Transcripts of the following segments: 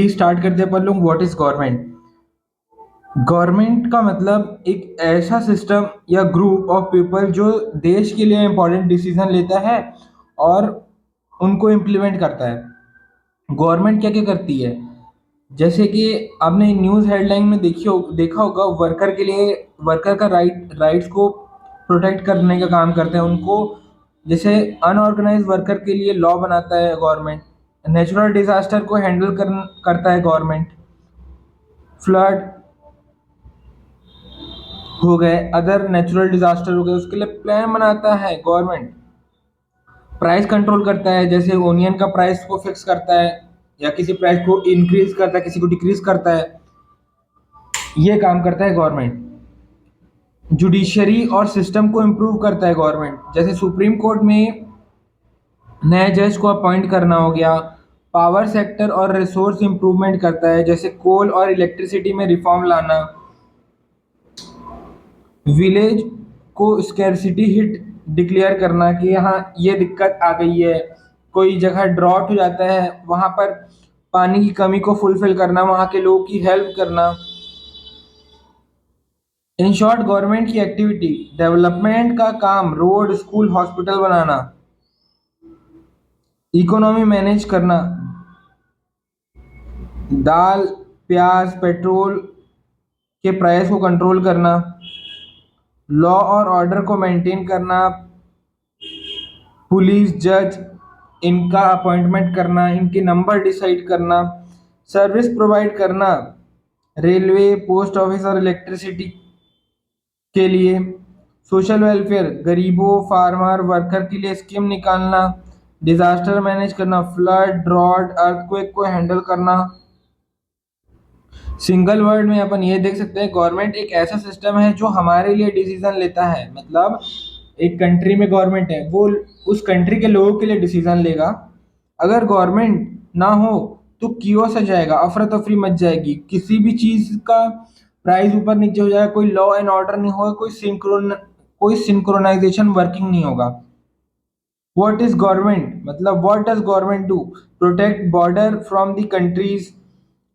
Start करते हैं अपन लोग, व्हाट इज गवर्नमेंट। गवर्नमेंट का मतलब एक ऐसा सिस्टम या ग्रुप ऑफ पीपल जो देश के लिए इंपॉर्टेंट डिसीजन लेता है और उनको इम्प्लीमेंट करता है। गवर्नमेंट क्या क्या करती है, जैसे कि आपने न्यूज़ हेडलाइन में देखा होगा, वर्कर के लिए, वर्कर का राइट्स को प्रोटेक्ट करने का काम करते हैं उनको। जैसे अनऑर्गेनाइज वर्कर के लिए लॉ बनाता है गवर्नमेंट। नेचुरल डिजास्टर को हैंडल करता है गवर्नमेंट। फ्लड हो गए, अदर नेचुरल डिजास्टर हो गए, उसके लिए प्लान बनाता है गवर्नमेंट। प्राइस कंट्रोल करता है, जैसे ओनियन का प्राइस को फिक्स करता है या किसी प्राइस को इंक्रीज करता है, किसी को डिक्रीज करता है। ये काम करता है गवर्नमेंट। जुडिशरी और सिस्टम को इम्प्रूव करता है गवर्नमेंट, जैसे सुप्रीम कोर्ट में नए जज को अपॉइंट करना हो गया। पावर सेक्टर और रिसोर्स इंप्रूवमेंट करता है, जैसे कोल और इलेक्ट्रिसिटी में रिफॉर्म लाना। विलेज को स्कैरसिटी हिट डिक्लेयर करना कि यहाँ ये दिक्कत आ गई है, कोई जगह ड्रॉट हो जाता है, वहाँ पर पानी की कमी को फुलफिल करना, वहाँ के लोगों की हेल्प करना। इन शॉर्ट गवर्नमेंट की एक्टिविटी, डेवलपमेंट का काम, रोड स्कूल हॉस्पिटल बनाना। इकोनॉमी मैनेज करना, दाल प्याज पेट्रोल के प्राइस को कंट्रोल करना। लॉ और ऑर्डर को मेंटेन करना, पुलिस जज इनका अपॉइंटमेंट करना, इनके नंबर डिसाइड करना। सर्विस प्रोवाइड करना, रेलवे पोस्ट ऑफिस और इलेक्ट्रिसिटी के लिए। सोशल वेलफेयर, गरीबों फार्मर वर्कर के लिए स्कीम निकालना। डिजास्टर मैनेज करना, फ्लड ड्रॉट अर्थक्वेक को हैंडल करना। सिंगल वर्ड में अपन ये देख सकते हैं, गवर्नमेंट एक ऐसा सिस्टम है जो हमारे लिए डिसीजन लेता है। मतलब एक कंट्री में गवर्नमेंट है, वो उस कंट्री के लोगों के लिए डिसीजन लेगा। अगर गवर्नमेंट ना हो तो कियोस आ जाएगा, अफरा तफरी मच जाएगी, किसी भी चीज का प्राइस ऊपर नीचे हो जाएगा, कोई लॉ एंड ऑर्डर नहीं होगा, कोई सिंक्रोनाइजेशन वर्किंग नहीं होगा। व्हाट इज गवर्नमेंट, मतलब what does government do? Protect border from the countries,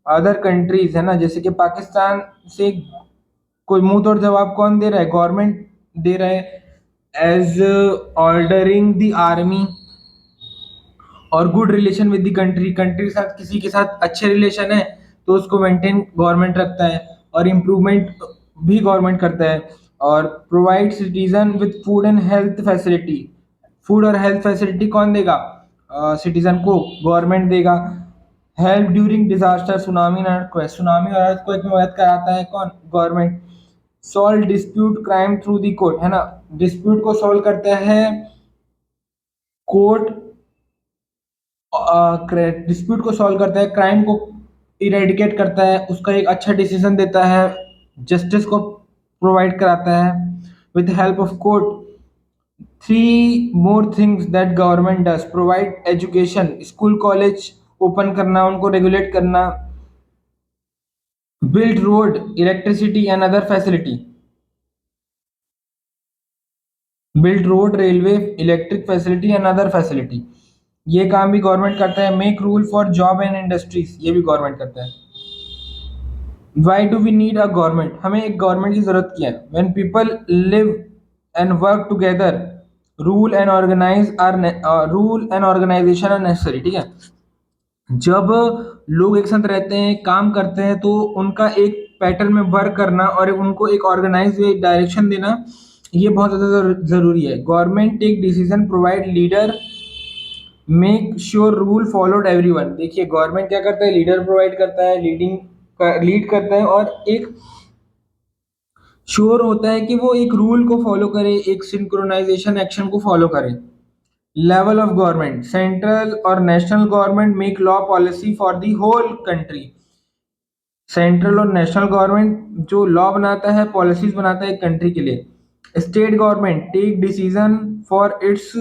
other countries, है ना। जैसे कि पाकिस्तान से कोई मुंह तोड़ जवाब कौन दे रहा है? गवर्नमेंट दे रहा है, एज ऑर्डरिंग द आर्मी। और good relation with the country, country के साथ किसी के साथ अच्छे रिलेशन है तो उसको मेंटेन गवर्नमेंट रखता है, और इम्प्रूवमेंट भी गवर्नमेंट करता है। और provide citizen with food and health facility, food और हेल्थ फैसिलिटी कौन देगा? सिटीजन को गवर्नमेंट देगा। Help during disaster, tsunami and earthquake, tsunami और अर्थक्वेक में मदद कराता है कौन? Government. Solve dispute crime through the court, है ना, डिस्प्यूट को सॉल्व करता है कोर्ट। डिस्प्यूट को सॉल्व करता है, क्राइम को इरेडिकेट करता है, उसका एक अच्छा डिसीजन देता है, जस्टिस को प्रोवाइड कराता है with help of court. Three more things that government does: provide education, school college open करना, उनको रेगुलेट करना। Build road, electricity and other facility, build road railway electric facility and other facility, ये काम भी government करता है। Make rule for job and industries, ये भी गवर्नमेंट करता है। Why do we need a government, हमें एक गवर्नमेंट की जरूरत क्या है? When people live and work together, rule and organize are rule and organization are necessary, ठीक है। जब लोग एक साथ रहते हैं, काम करते हैं, तो उनका एक पैटर्न में वर्क करना और उनको एक ऑर्गेनाइज डायरेक्शन देना, ये बहुत ज़्यादा ज़रूरी है। Government take decision, provide leader, make sure rule followed everyone. देखिए गवर्नमेंट क्या करता है, लीडर प्रोवाइड करता है, लीड करता है, और एक श्योर होता है कि वो एक रूल को फॉलो करे, एक सिंक्रोनाइजेशन एक्शन को फॉलो करे। लेवल ऑफ गवर्नमेंट, सेंट्रल और national government make law policy for the whole country. Central और नेशनल गवर्नमेंट जो लॉ बनाता है, पॉलिसीज बनाता है एक कंट्री के लिए। State government take decision for its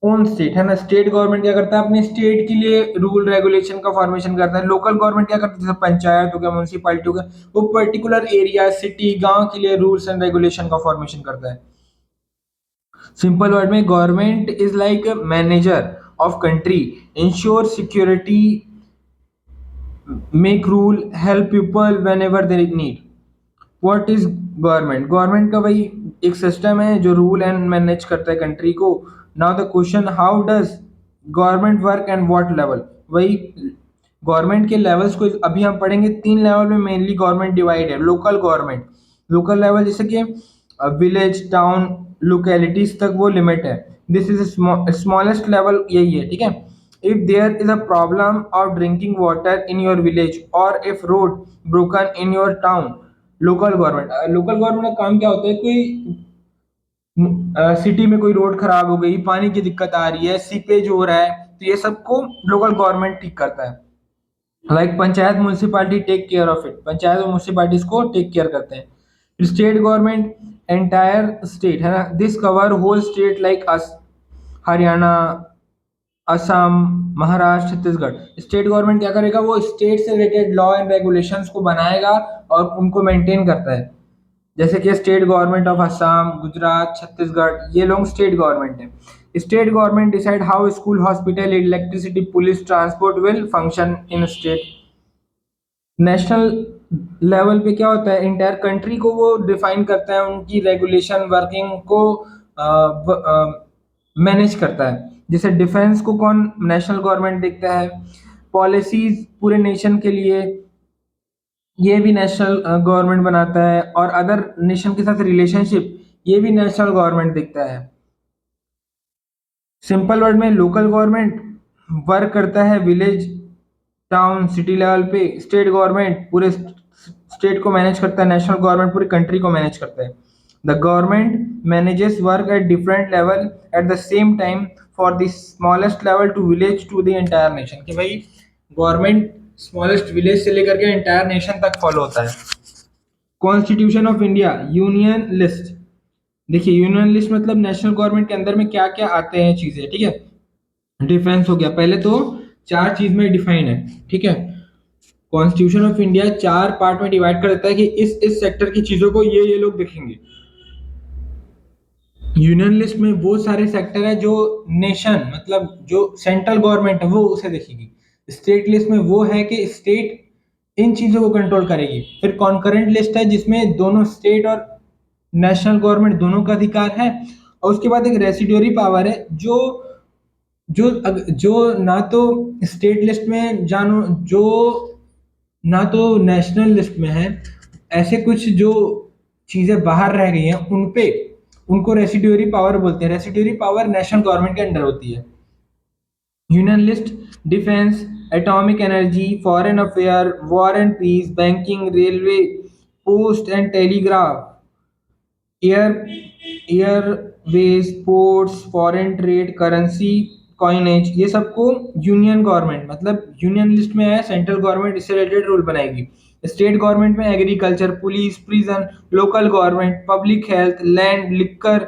own state, है ना। स्टेट गवर्नमेंट क्या करता है, अपने स्टेट के लिए रूल रेगुलेशन का फॉर्मेशन करता है। लोकल गवर्नमेंट क्या करती है, जैसे पंचायत हो गया, म्यूनसिपैलिटी हो गया, वो पर्टिकुलर एरिया सिटी गांव के लिए रूल्स एंड रेगुलेशन का फॉर्मेशन करता है। सिंपल वर्ड में, government is like manager of country, ensure security make rule, help people when ever they need. What is government? Government का भाई एक सिस्टम है जो रूल एंड मैनेज करता है कंट्री को। Now the question, how does government work and what level? वही government के लेवल्स को अभी हम पढ़ेंगे। तीन लेवल में मेनली गवर्नमेंट डिवाइड है। लोकल गवर्नमेंट, लोकल लेवल जैसे कि विलेज, टाउन, लोकेलिटीज तक वो लिमिट है। दिस इज स्मॉलेस्ट लेवल, यही है, ठीक है। If there is a problem of drinking water in your village और if road broken in your town, local government. Local government का काम क्या होता है? कोई सिटी में कोई रोड खराब हो गई, पानी की दिक्कत आ रही है, सीपेज हो रहा है, तो ये सबको लोकल गवर्नमेंट ठीक करता है। Like panchayat, municipality take care of it. Panchayat और म्यूनसिपालिटीज को टेक केयर करते हैं। स्टेट गवर्नमेंट, एंटायर स्टेट है ना, this cover whole state like Haryana, Assam, Maharashtra, Chhattisgarh. State government क्या करेगा? वो स्टेट से रिलेटेड लॉ एंड रेगुलेशंस को बनाएगा और उनको मेंटेन करता है। जैसे कि state government of Assam, Gujarat, Chhattisgarh, ये लोग स्टेट गवर्नमेंट है। State government decide how school, hospital, electricity, police, transport will function in state. National level पे क्या होता है? इंटायर कंट्री को वो डिफाइन करता है, उनकी रेगुलेशन वर्किंग को मैनेज करता है। जैसे डिफेंस को कौन? नेशनल गवर्नमेंट देखता है। पॉलिसीज पूरे नेशन के लिए, ये भी नेशनल गवर्नमेंट बनाता है। और अदर नेशन के साथ रिलेशनशिप, ये भी नेशनल गवर्नमेंट देखता है। सिंपल वर्ड में, लोकल गवर्नमेंट वर्क करता है विलेज, टाउन, सिटी लेवल पे। स्टेट गवर्नमेंट पूरे स्टेट को मैनेज करता है। नेशनल गवर्नमेंट पूरी कंट्री को मैनेज करता है। The government manages work at different level at the same time, for the smallest level to village to the entire nation. कि भाई गवर्नमेंट स्मॉलेस्ट विलेज से लेकर के एंटायर नेशन तक फॉलो होता है। Constitution of India, union list. देखिए union list मतलब नेशनल गवर्नमेंट के अंदर में क्या क्या आते हैं चीजें, ठीक है। डिफेंस हो गया, पहले तो चार चीज में डिफाइन है, ठीक है। कॉन्स्टिट्यूशन ऑफ इंडिया चार पार्ट में डिवाइड कर देता है कि इस सेक्टर की चीजों को ये लोग देखेंगे। यूनियन लिस्ट में वो सारे सेक्टर है जो नेशन मतलब जो सेंट्रल गवर्नमेंट है वो उसे देखेगी। स्टेट लिस्ट में वो है कि स्टेट इन चीजों को कंट्रोल करेगी। फिर कॉन्करेंट लिस्ट है जिसमें दोनों स्टेट और नेशनल गवर्नमेंट दोनों का अधिकार है। और उसके बाद एक रेसिड्यूरी पावर है जो जो जो ना तो स्टेट लिस्ट में जानो, जो ना तो नेशनल लिस्ट में है, ऐसे कुछ जो चीजें बाहर रह गई हैं उन पे, उनको रेसिड्यूरी पावर बोलते हैं। रेसिड्यूरी पावर नेशनल गवर्नमेंट के अंडर होती है। Union list, defence, atomic energy, foreign affair, war and peace, banking, railway, post and telegraph, air airways, ports, foreign trade, currency, coinage, ये सबको यूनियन गवर्नमेंट मतलब union list में है। Central government इससे related rule बनाएगी। State government में agriculture, police, prison, local government, public health, land, liquor,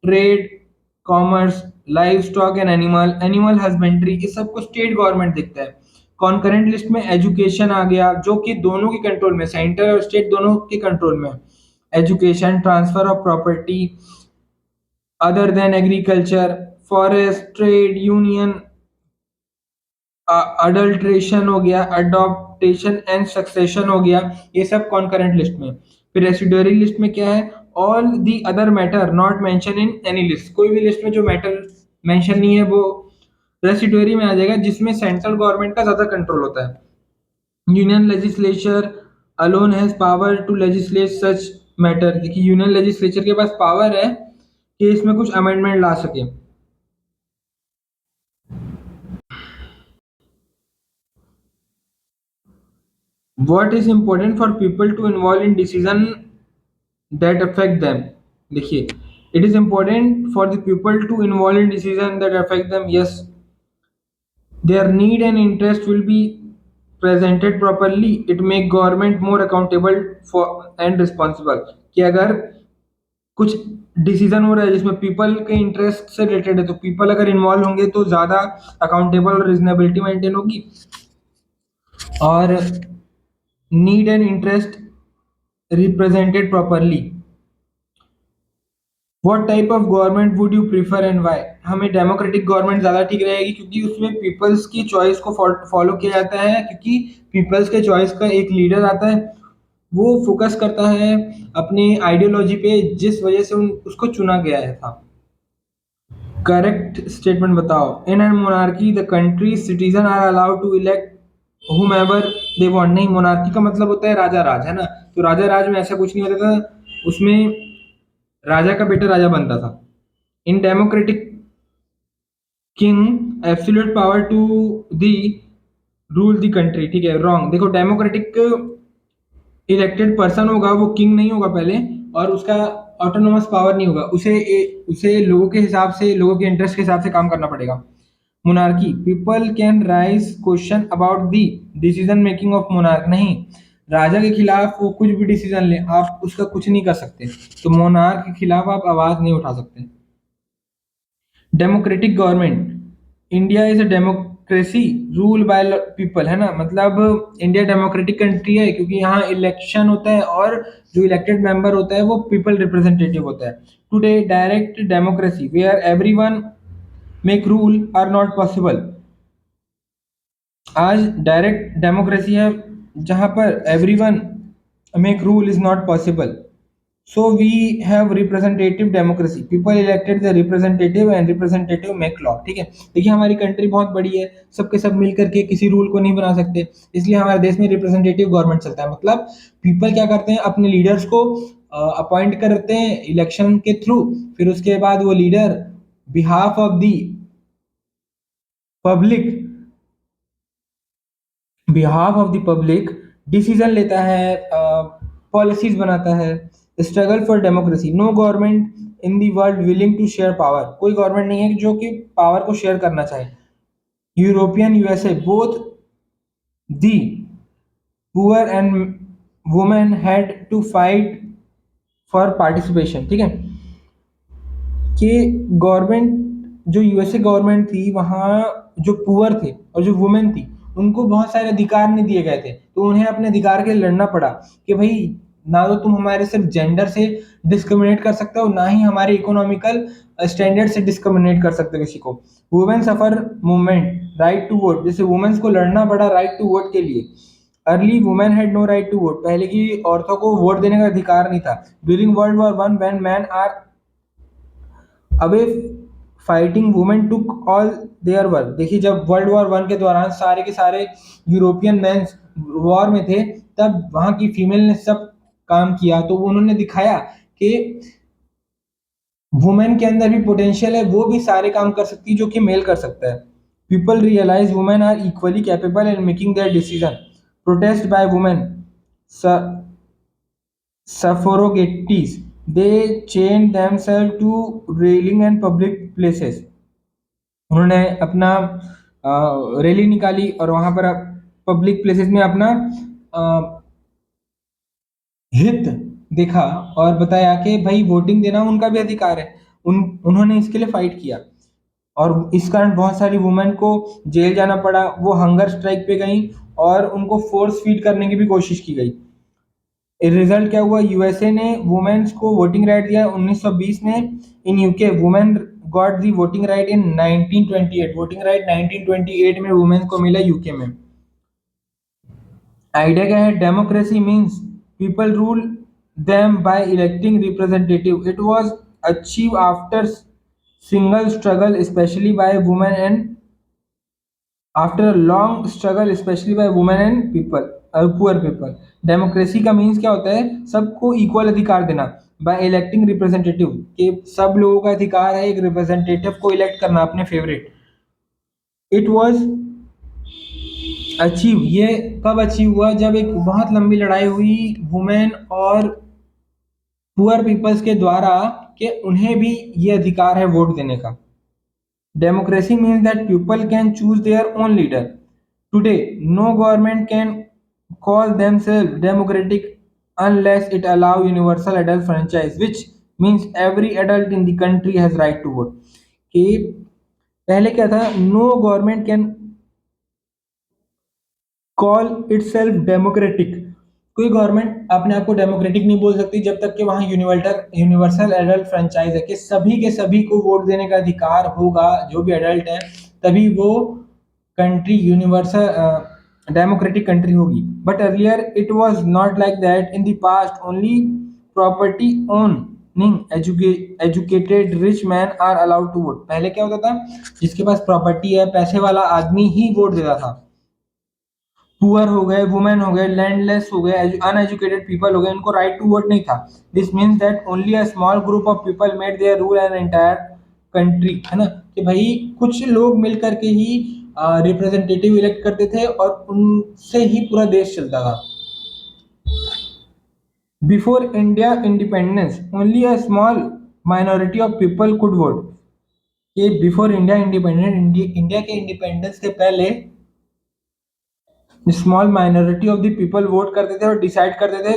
trade, commerce, live stock and animal animal husbandry, ये सबको स्टेट गवर्नमेंट देखता है। कॉन्करेंट लिस्ट में एजुकेशन आ गया जो कि दोनों के कंट्रोल में, सेंटर और स्टेट दोनों के कंट्रोल में। Education, transfer of property other than agriculture, forest, trade union, adulteration हो गया, अडॉप्टेशन एंड सक्सेशन हो गया, ये सब कॉन्करेंट लिस्ट में। फिर रेसिडुअरी लिस्ट में क्या है? All the other matter not mention in any list, कोई भी लिस्ट में जो मैटर मेंशन नहीं है वो रेसिडुअरी में आ जाएगा, जिसमें सेंट्रल गवर्नमेंट का ज्यादा कंट्रोल होता है। Union legislature alone has power to legislate such matter. देखिए यूनियन लेजिस्लेचर के पास पावर है कि इसमें कुछ अमेंडमेंट ला सके। What is important for people to involve in decision that affect them? देखिए, it is important for the people to involve in decision that affect them. Yes, their need and interest will be presented properly. It make government more accountable for and responsible. कि अगर कुछ decision हो रहा है जिसमें people के interest से related है, तो पीपल अगर इन्वॉल्व होंगे तो ज्यादा अकाउंटेबल और रिजनेबिलिटी मेंटेन होगी। और need and interest represented properly, what type of government would you prefer and why? हमें डेमोक्रेटिक गवर्नमेंट ज़्यादा ठीक रहेगी, क्योंकि उसमें पीपल्स की चॉइस को फॉलो किया जाता है, क्योंकि पीपल्स के चॉइस का एक लीडर आता है, वो फोकस करता है अपनी आइडियोलॉजी पे, जिस वजह से उसको चुना गया है था। करेक्ट स्टेटमेंट बताओ। In an monarchy the country citizen are allowed to elect whomever they want. नहीं, मोनार्की का मतलब होता है राजा राज, है ना? तो राजा राज में ऐसा कुछ नहीं होता था, उसमें राजा का बेटा राजा बनता था। In democratic king absolute power to the rule the country. ठीक है, रॉन्ग। देखो, डेमोक्रेटिक इलेक्टेड पर्सन होगा, वो किंग नहीं होगा पहले, और उसका ऑटोनोमस पावर नहीं होगा, उसे लोगों के हिसाब से, लोगों के इंटरेस्ट के हिसाब से काम करना पड़ेगा। Monarchy people can rise question about the decision making of monarch. नहीं, राजा के खिलाफ वो कुछ भी डिसीजन ले, आप उसका कुछ नहीं कर सकते। तो मोनार्क के खिलाफ आप आवाज नहीं उठा सकते। Democratic government. India is a democracy rule by people, है ना? मतलब इंडिया डेमोक्रेटिक कंट्री है क्योंकि यहाँ इलेक्शन होता है, और जो इलेक्टेड मेंबर होता है वो पीपल रिप्रेजेंटेटिव होता है। Today direct democracy where everyone make rule are not possible. आज डायरेक्ट डेमोक्रेसी है जहां पर everyone make rule is not possible. So we have representative democracy. People elected the representative and representative make law. ठीक है, देखिए हमारी country बहुत बड़ी है, सबके सब मिल करके किसी रूल को नहीं बना सकते, इसलिए हमारे देश में रिप्रेजेंटेटिव गवर्नमेंट चलता है। मतलब पीपल क्या करते हैं, अपने लीडर्स को अपॉइंट करते हैं इलेक्शन के थ्रू, फिर उसके बाद वो leader behalf of the public, behalf of the public decision लेता है, पॉलिसीज बनाता है। Struggle for democracy. No government in the world willing to share power. कोई गवर्नमेंट नहीं है जो कि पावर को शेयर करना चाहे। European USA both the poor and women had to fight for participation. ठीक है, कि गवर्नमेंट, जो यूएसए गवर्नमेंट थी, वहाँ जो पुअर थे और जो वुमेन थी, उनको बहुत सारे अधिकार नहीं दिए गए थे, तो उन्हें अपने अधिकार के लिए लड़ना पड़ा कि भाई, ना तो तुम हमारे सिर्फ जेंडर से डिस्क्रिमिनेट कर सकते हो, ना ही हमारे इकोनॉमिकल स्टैंडर्ड से डिस्क्रिमिनेट कर सकते हो किसी को। Women suffrage movement right to vote. जैसे वुमेन्स को लड़ना पड़ा राइट टू वोट के लिए। Early women had no right to vote. पहले की औरतों को वोट देने का अधिकार नहीं था। During world war one when men are away fighting women took all their work. देखिए, जब वर्ल्ड वॉर वन के दौरान सारे के सारे यूरोपियन मेंस वॉर में थे, तब वहां की फीमेल ने सब काम किया, तो उन्होंने दिखाया कि वुमेन के अंदर भी पोटेंशियल है, वो भी सारे काम कर सकती है जो कि मेल कर सकता है। People realize women are equally capable in making their decision. Protest by women suffragettes, they chained themselves to railing and public places। उन्होंने अपना रैली निकाली और वहां पर पब्लिक प्लेसेस में अपना अ, हित देखा, और बताया कि भाई वोटिंग देना उनका भी अधिकार है। उन्होंने इसके लिए फाइट किया, और इस कारण बहुत सारी वुमेन को जेल जाना पड़ा, वो हंगर स्ट्राइक पे गई, और उनको फोर्स फीड करने की भी कोशिश की गई। रिजल्ट क्या हुआ? यूएसए ने वुमेन्स को वोटिंग राइट दिया 1920 में। In UK women got the voting right in 1928। Voting right 1928 में वुमेन को मिला यूके में। आइडिया क्या है? Democracy means people rule them by electing representative. It was achieve after single struggle specially by women and after a long struggle specially by women and people, poor people. Democracy का means क्या होता है? सबको equal अधिकार देना bye electing representative, कि सब लोगों का अधिकार है एक रिप्रेजेंटेटिव को इलेक्ट करना, अपने फेवरेट। इट वाज अचीव, ये कब अचीव हुआ? जब एक बहुत लंबी लड़ाई हुई वुमेन और पुअर पीपल्स के द्वारा, कि उन्हें भी ये अधिकार है वोट देने का। Democracy means that people can choose their own leader. Today, no government can call themselves democratic unless it allow universal adult franchise, which means every adult in the country has right to vote। कि पहले क्या था? No government can call itself democratic कोई government अपने आप को democratic नहीं बोल सकती जब तक कि वहाँ यूनिवर्सल यूनिवर्सल एडल्ट फ्रेंचाइज है, कि सभी के सभी को वोट देने का अधिकार होगा, जो भी एडल्ट है, तभी वो कंट्री यूनिवर्सल डेमोक्रेटिक कंट्री होगी। But earlier it was not like that. In the past only property owning educated rich men are allowed to vote. पहले क्या होता था, जिसके पास प्रॉपर्टी है, पैसे वाला आदमी ही वोट देता था। पुअर हो गए, वुमेन हो गए, लैंडलेस हो गए, अनएजुकेटेड पीपल हो गए, इनको राइट टू वोट नहीं था। This means that only a small group of people made their rule an entire country, है ना, कि भाई कुछ लोग मिल करके ही रिप्रेजेंटेटिव इलेक्ट करते थे और उनसे ही पूरा देश चलता था। Before India independence only a small minority of people could vote. ये बिफोर इंडिया इंडिपेंडेंट, इंडिया के इंडिपेंडेंस के पहले small minority of the people vote करते थे और डिसाइड करते थे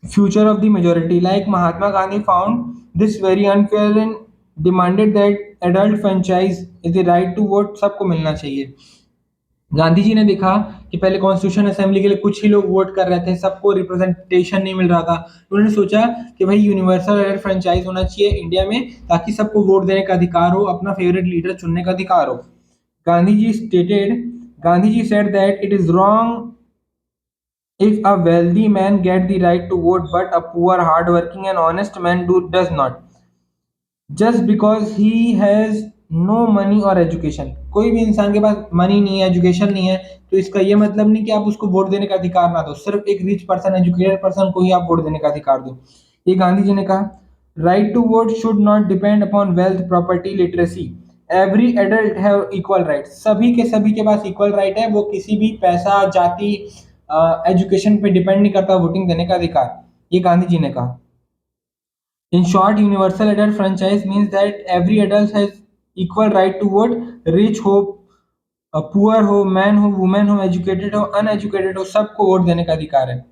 future of the majority. Like Mahatma Gandhi found this very unfair and demanded that adult franchise is the right to vote सबको मिलना चाहिए। गांधी जी ने देखा कि पहले कॉन्स्टिट्यूशन असेंबली के लिए कुछ ही लोग वोट कर रहे थे, सबको रिप्रेजेंटेशन नहीं मिल रहा था। उन्होंने सोचा कि भाई यूनिवर्सल एडल्ट फ्रेंचाइज होना चाहिए इंडिया में, ताकि सबको वोट देने का अधिकार हो, अपना फेवरेट लीडर चुनने का अधिकार हो। Gandhi ji stated Gandhi ji said that it is wrong if a wealthy man get the right to vote but a poor hardworking and honest man does not, just because he has no money or education। कोई भी इंसान के पास money नहीं है, education नहीं है, तो इसका ये मतलब नहीं कि आप उसको वोट देने का अधिकार ना दो। सिर्फ एक रिच पर्सन, एजुकेटेड पर्सन को ही आप वोट देने का अधिकार दो। ये गांधी जी ने कहा। Right to vote should not depend upon wealth, property, literacy. Every adult have equal right. सभी के पास इक्वल राइट है, वो किसी भी पैसा, जाति, एजुकेशन पे डिपेंड नहीं करता वोटिंग देने का अधिकार। ये गांधी जी ने कहा। In short, universal adult franchise means that every adult has equal right to vote। rich हो, पुअर हो, मैन हो, वुमेन हो, एजुकेटेड हो, अनएजुकेटेड हो, सबको वोट देने का अधिकार है।